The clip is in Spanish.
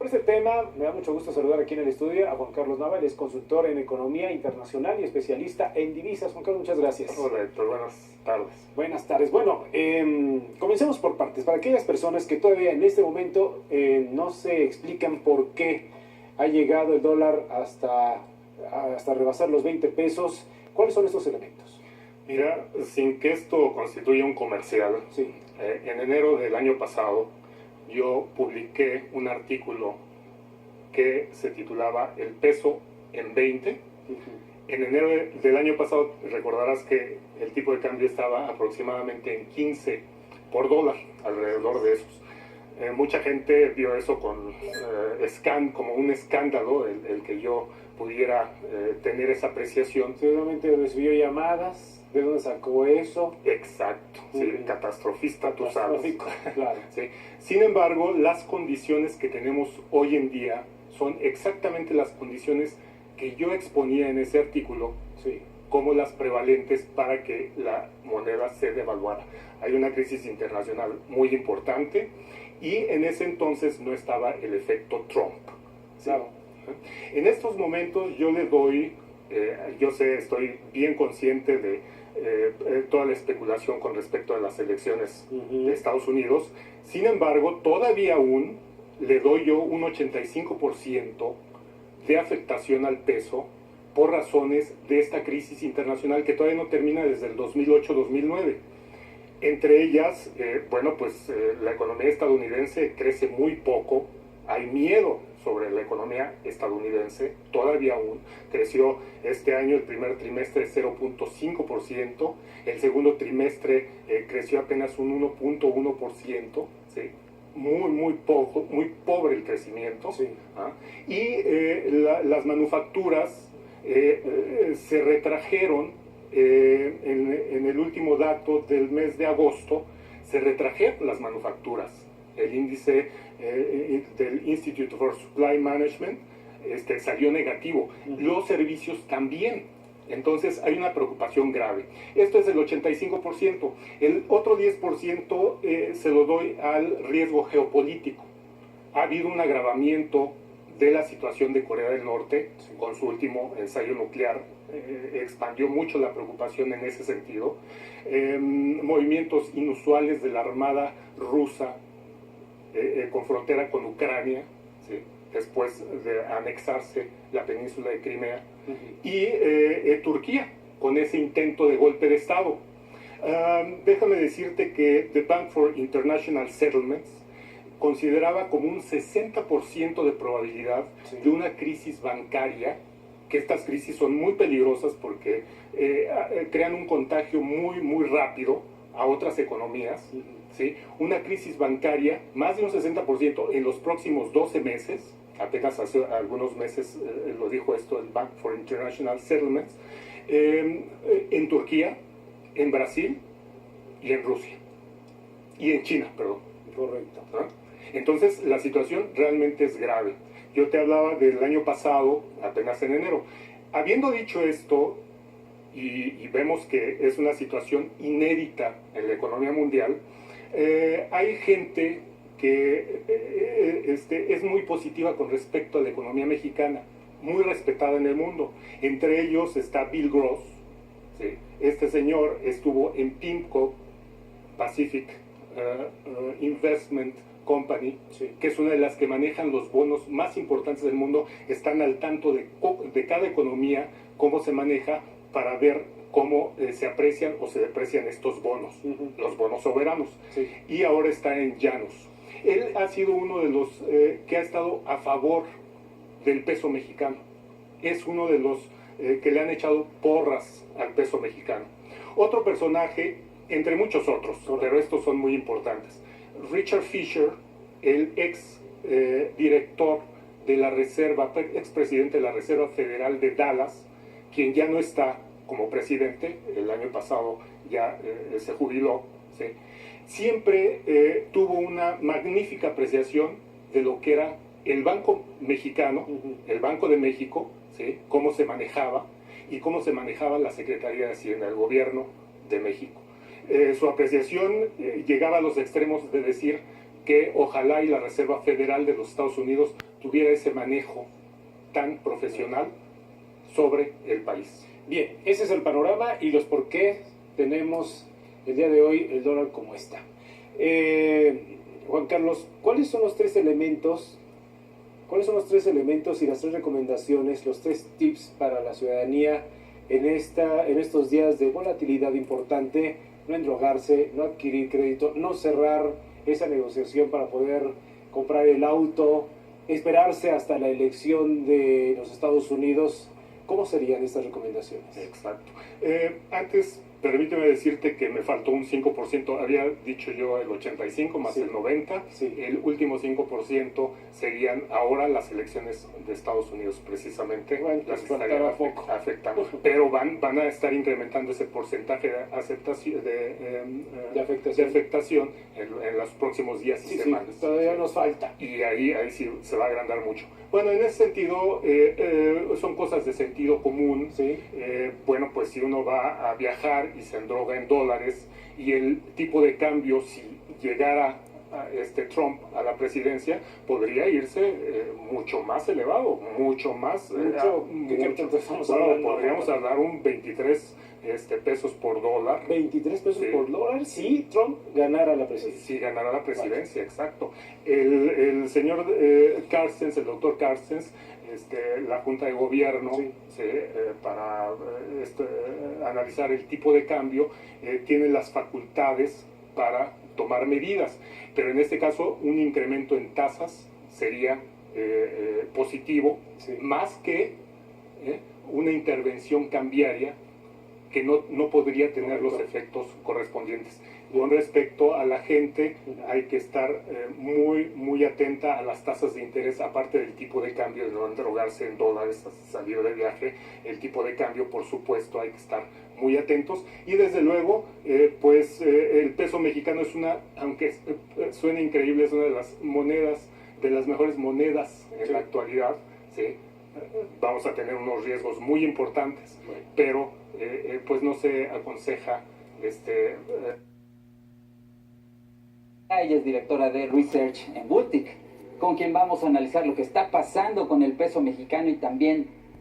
este tema me da mucho gusto saludar aquí en el estudio a Juan Carlos Nava, él es consultor en economía internacional y especialista en divisas. Juan Carlos, muchas gracias. Hola Héctor, buenas tardes. Buenas tardes. Bueno, comencemos por partes. Para aquellas personas que todavía en este momento no se explican por qué ha llegado el dólar hasta rebasar los 20 pesos, ¿cuáles son estos elementos? Mira, sin que esto constituya un comercial, Sí. En enero del año pasado yo publiqué un artículo que se titulaba El peso en 20. En enero del año pasado recordarás que el tipo de cambio estaba aproximadamente en 15 por dólar, alrededor de esos. Mucha gente vio eso como un escándalo, el que yo pudiera tener esa apreciación. Seguramente recibió llamadas. ¿De dónde sacó eso? Exacto, sí, catastrofista, tú sabes. Claro. Sí. Sin embargo, las condiciones que tenemos hoy en día son exactamente las condiciones que yo exponía en ese artículo, Sí. como las prevalentes para que la moneda se devaluara. Hay una crisis internacional muy importante y en ese entonces no estaba el efecto Trump. ¿Sí? Claro. En estos momentos yo le doy, yo sé, estoy bien consciente de toda la especulación con respecto a las elecciones de Estados Unidos. Sin embargo, todavía aún le doy yo un 85% de afectación al peso por razones de esta crisis internacional que todavía no termina desde el 2008-2009. Entre ellas, la economía estadounidense crece muy poco, hay miedo sobre la economía estadounidense, todavía aún. Creció este año el primer trimestre 0.5%, el segundo trimestre creció apenas un 1.1%, ¿sí? Muy poco, muy pobre el crecimiento. Sí. Las manufacturas se retrajeron en el último dato del mes de agosto, se retrajeron las manufacturas. El índice del Institute for Supply Management salió negativo. Los servicios también. Entonces hay una preocupación grave. Esto es el 85%. El otro 10% se lo doy al riesgo geopolítico. Ha habido un agravamiento de la situación de Corea del Norte con su último ensayo nuclear. Expandió mucho la preocupación en ese sentido. Movimientos inusuales de la Armada rusa con frontera con Ucrania, ¿sí? Después de anexarse la península de Crimea, y Turquía, con ese intento de golpe de Estado. Déjame decirte que The Bank for International Settlements consideraba como un 60% de probabilidad de una crisis bancaria, que estas crisis son muy peligrosas porque crean un contagio muy rápido a otras economías. ¿Sí? Una crisis bancaria, más de un 60% en los próximos 12 meses, apenas hace algunos meses lo dijo esto el Bank for International Settlements, en Turquía, en Brasil y en Rusia. Y en China, perdón. Correcto. ¿No? Entonces, la situación realmente es grave. Yo te hablaba del año pasado, apenas en enero. Habiendo dicho esto, y vemos que es una situación inédita en la economía mundial, hay gente que es muy positiva con respecto a la economía mexicana, muy respetada en el mundo. Entre ellos está Bill Gross, ¿sí? Este señor estuvo en PIMCO, Pacific Investment Company, Sí. que es una de las que manejan los bonos más importantes del mundo. Están al tanto de cada economía, cómo se maneja, para ver cómo se aprecian o se deprecian estos bonos, los bonos soberanos. Sí. Y ahora está en Llanos. Él ha sido uno de los que ha estado a favor del peso mexicano. Es uno de los que le han echado porras al peso mexicano. Otro personaje, entre muchos otros, pero estos son muy importantes. Richard Fisher, el ex director de la Reserva, expresidente de la Reserva Federal de Dallas, quien ya no está como presidente, el año pasado ya se jubiló, ¿sí? Siempre tuvo una magnífica apreciación de lo que era el Banco Mexicano, el Banco de México, ¿sí? Cómo se manejaba y cómo se manejaba la Secretaría de Hacienda, el gobierno de México. Su apreciación llegaba a los extremos de decir que ojalá y la Reserva Federal de los Estados Unidos tuviera ese manejo tan profesional sobre el país. Bien, ese es el panorama y los por qué tenemos el día de hoy el dólar como está. Juan Carlos, ¿cuáles son los tres elementos y las tres recomendaciones, los tres tips para la ciudadanía en estos días de volatilidad importante? No endrogarse, no adquirir crédito, no cerrar esa negociación para poder comprar el auto, esperarse hasta la elección de los Estados Unidos. ¿Cómo serían estas recomendaciones? Exacto. Antes, permíteme decirte que me faltó un 5%, había dicho yo el 85 más el 90, el último 5% serían ahora las elecciones de Estados Unidos, precisamente, bueno, las pues que estarían afectando, pero van a estar incrementando ese porcentaje de aceptación, de afectación en los próximos días y semanas. Sí, todavía nos falta. Y ahí sí se va a agrandar mucho. Bueno, en ese sentido, son cosas de sentido común. Sí. Bueno, pues si uno va a viajar y se endroga en dólares y el tipo de cambio, si llegara Trump a la presidencia, podría irse mucho más elevado, mucho más. Podríamos hablar un 23 pesos por dólar. 23 pesos por dólar si Trump ganara la presidencia. Si ganara la presidencia, exacto. El señor Carstens, el doctor Carstens, la Junta de Gobierno, para analizar el tipo de cambio, tiene las facultades para tomar medidas, pero en este caso un incremento en tasas sería positivo, más que una intervención cambiaria que no podría tener los efectos correspondientes. Con respecto a la gente, hay que estar muy atenta a las tasas de interés, aparte del tipo de cambio, de no endrogarse en dólares, salir de viaje, el tipo de cambio, por supuesto, hay que estar muy atentos. Y desde luego, el peso mexicano es aunque suene increíble, es una de las monedas, de las mejores monedas en la actualidad, ¿sí? Vamos a tener unos riesgos muy importantes, pero pues no se aconseja Ella es directora de Research en Bultic, con quien vamos a analizar lo que está pasando con el peso mexicano y también